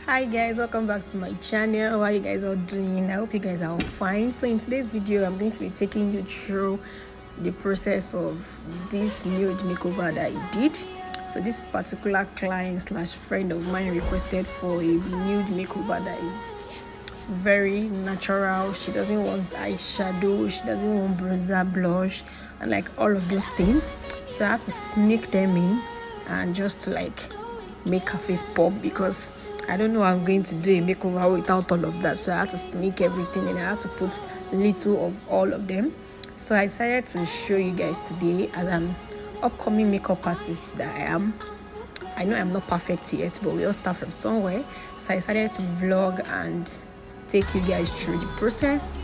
Hi guys, welcome back to my channel. How are you guys all doing? I hope you guys are all fine. So in today's video, I'm going to be taking you through the process of this nude makeover that I did. So this particular client slash friend of mine requested for a nude makeover that is very natural. She doesn't want eyeshadow, she doesn't want bronzer, blush, and like all of those things. So I had to sneak them in and just to like make her face pop, because I don't know I'm going to do a makeover without all of that. So I had to sneak everything and I had to put little of all of them. So I decided to show you guys today as an upcoming makeup artist that I am. I know I'm not perfect yet, but we all start from somewhere. So I decided to vlog and take you guys through the process.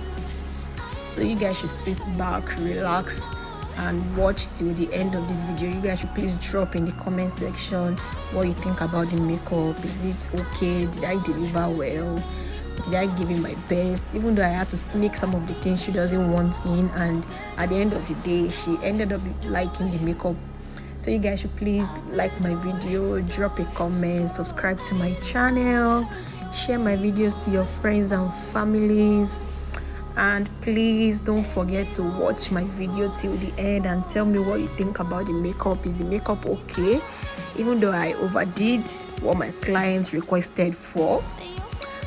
So you guys should sit back, relax, and watch till the end of this video. You guys should please drop in the comment section what you think about the makeup. Is it okay? Did I deliver well? Did I give it my best? Even though I had to sneak some of the things she doesn't want in, and at the end of the day she ended up liking the makeup. So you guys should please like my video, drop a comment, subscribe to my channel, share my videos to your friends and families. And please don't forget to watch my video till the end and tell me what you think about the makeup. Is the makeup okay? Even though I overdid what my clients requested for.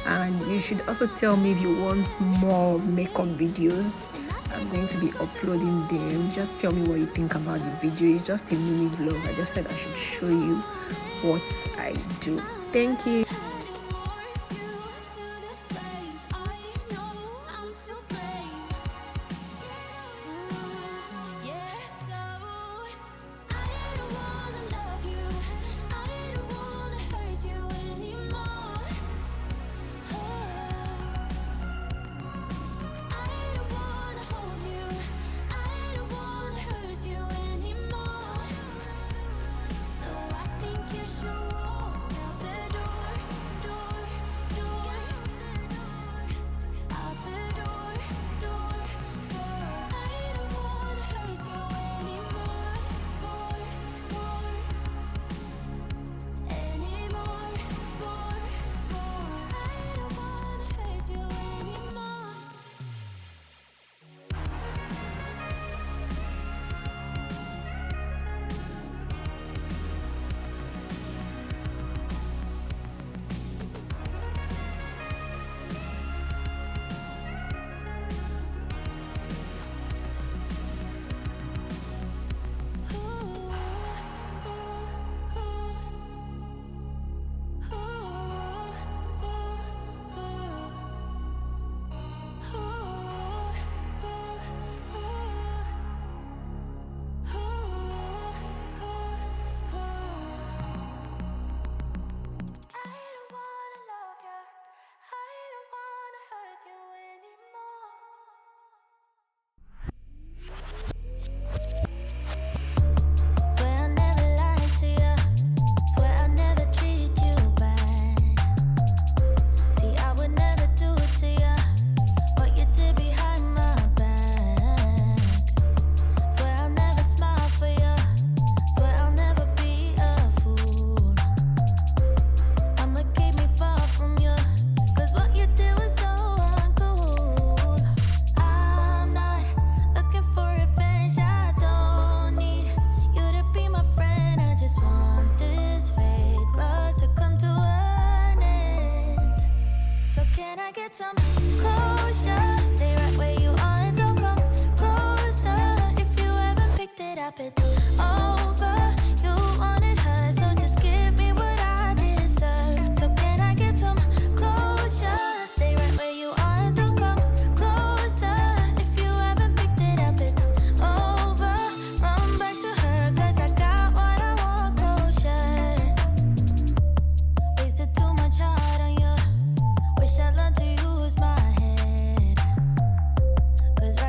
And you should also tell me if you want more makeup videos. I'm going to be uploading them. Just tell me what you think about the video. It's just a mini vlog. I just said I should show you what I do. Thank you.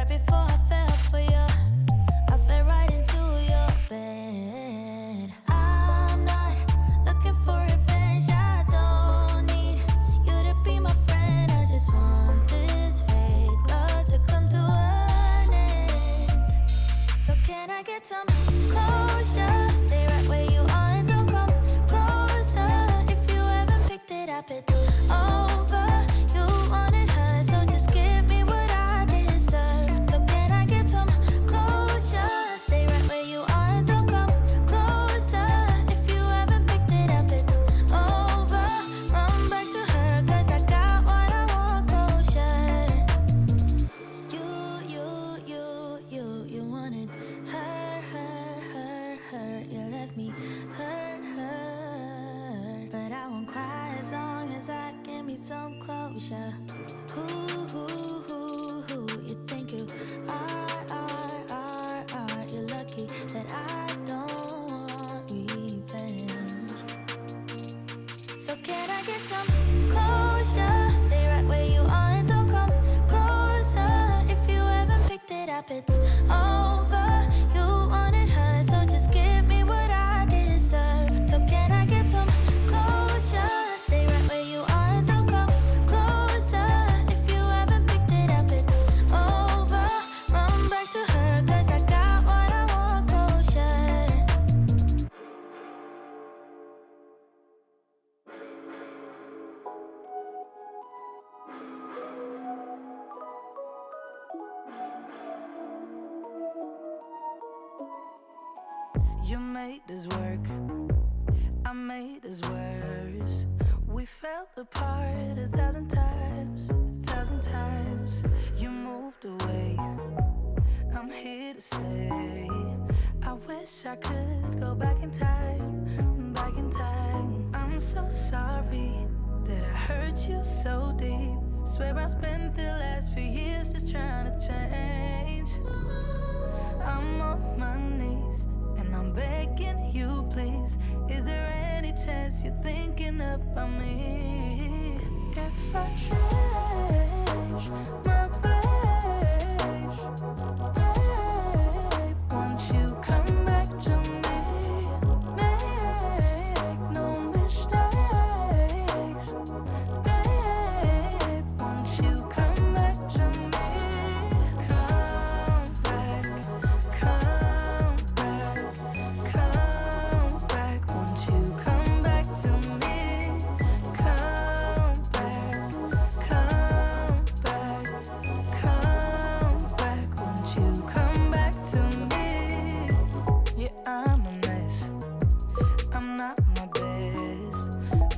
Before I fell for you, I fell right into your bed. up, it's over. You wanted her, so just give me what I deserve. So can I get some closure? Stay right where you are and don't come closer. If you haven't picked it up, it's over. Run back to her, cause I got what I want, closure. You wanted her. You left me hurt. But I won't cry as long as I give me some closure. Who you think you are. You're lucky that I don't want revenge. So can I get some closure? Stay right where you are and don't come closer. If you haven't picked it up, it's over. You wanted her, so just give me what I deserve. So can I get some closure? Stay right where you are and don't come closer. If you haven't picked it up, it's over. Run back to her, cause I got what I want, closure. You made us work, I made us worse. We fell apart 1,000 times, 1,000 times. You moved away, I'm here to stay. I wish I could go back in time, back in time. I'm so sorry that I hurt you so deep. Swear I spent the last few years just trying to change. I'm on my knees and I'm begging you, please. Is there any chance you're thinking about me? If I change my ways, babe, won't you come back to me? Make no mistakes, babe, won't you come back to me? Come back, come back, come back, won't you come back to me? Come back, come back, come back, won't you come back to me? Yeah, I'm a mess, I'm not my best,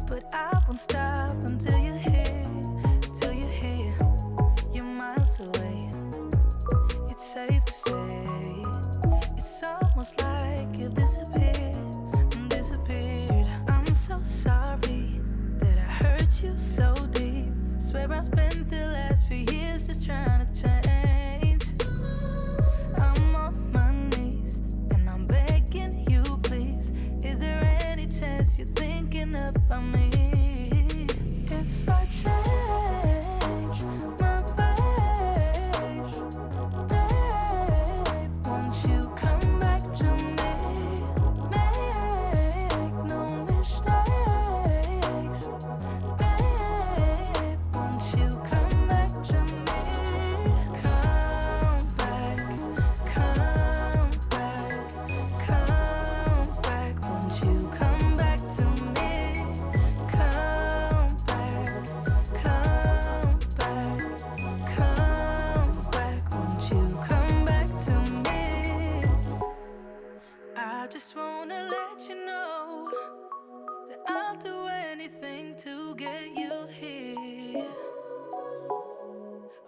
but I won't stop until you're here, till you're here. You're miles away, it's safe to say. It's almost like you've disappeared. I'm so sorry that I hurt you so deep. Swear I spent the last few years just trying to change. I'm on my knees and I'm begging you, please. Is there any chance you're thinking about me? If I change my ways, babe, won't you come back to me? Make no mistakes, babe, won't you come back to me? Come back, come back, come back, won't you come back to me? Come back, come back, come back, won't you come back to me? I just wanna let you know that I'll do anything to get you here.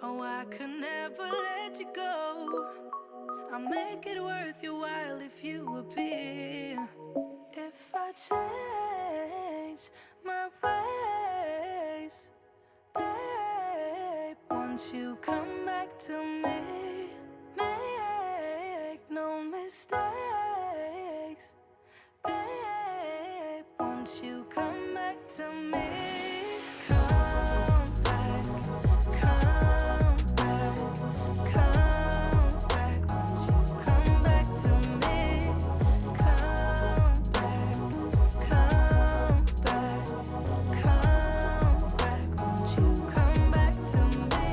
Oh, I could never let you go. I'll make it worth your while if you appear. If I change my ways, babe, won't you come back to me? Make no mistakes, babe, won't you come back to me? Come back, come back, come back, won't you come back to me? Come back, come back, come back, won't you come back to me?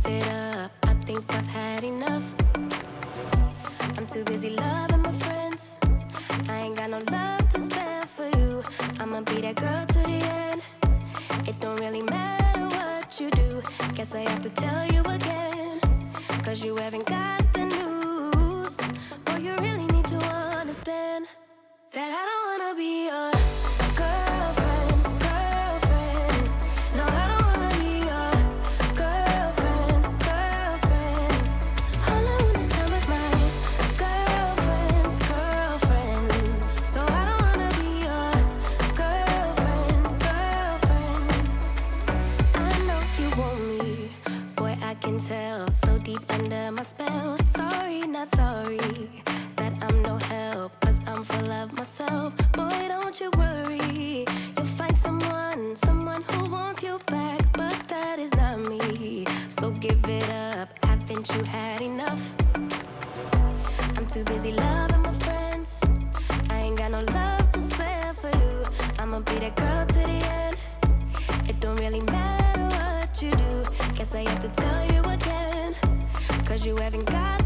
give it up. I think I've had enough. I'm too busy loving my friends. I ain't got no love to spare for you. I'ma be that girl to the end. It don't really matter what you do. Guess I have to tell you again, 'cause you haven't got the news. Boy, you really need to understand that I don't wanna be your girlfriend, girlfriend. No, I don't wanna be your girlfriend, girlfriend. All I want is time with my girlfriend's girlfriend. So I don't wanna be your girlfriend, girlfriend. I know you want me, boy, I can tell. So deep under my spell. Sorry, not sorry that I'm no help, 'cause I'm full of myself. Boy, don't you worry, you'll find someone who wants you back, but that is not me. So give it up, haven't you had enough? I'm too busy loving my friends. I ain't got no love to spare for you. I'ma be that girl to the end. It don't really matter what you do. Guess I have to tell you again, 'cause you haven't got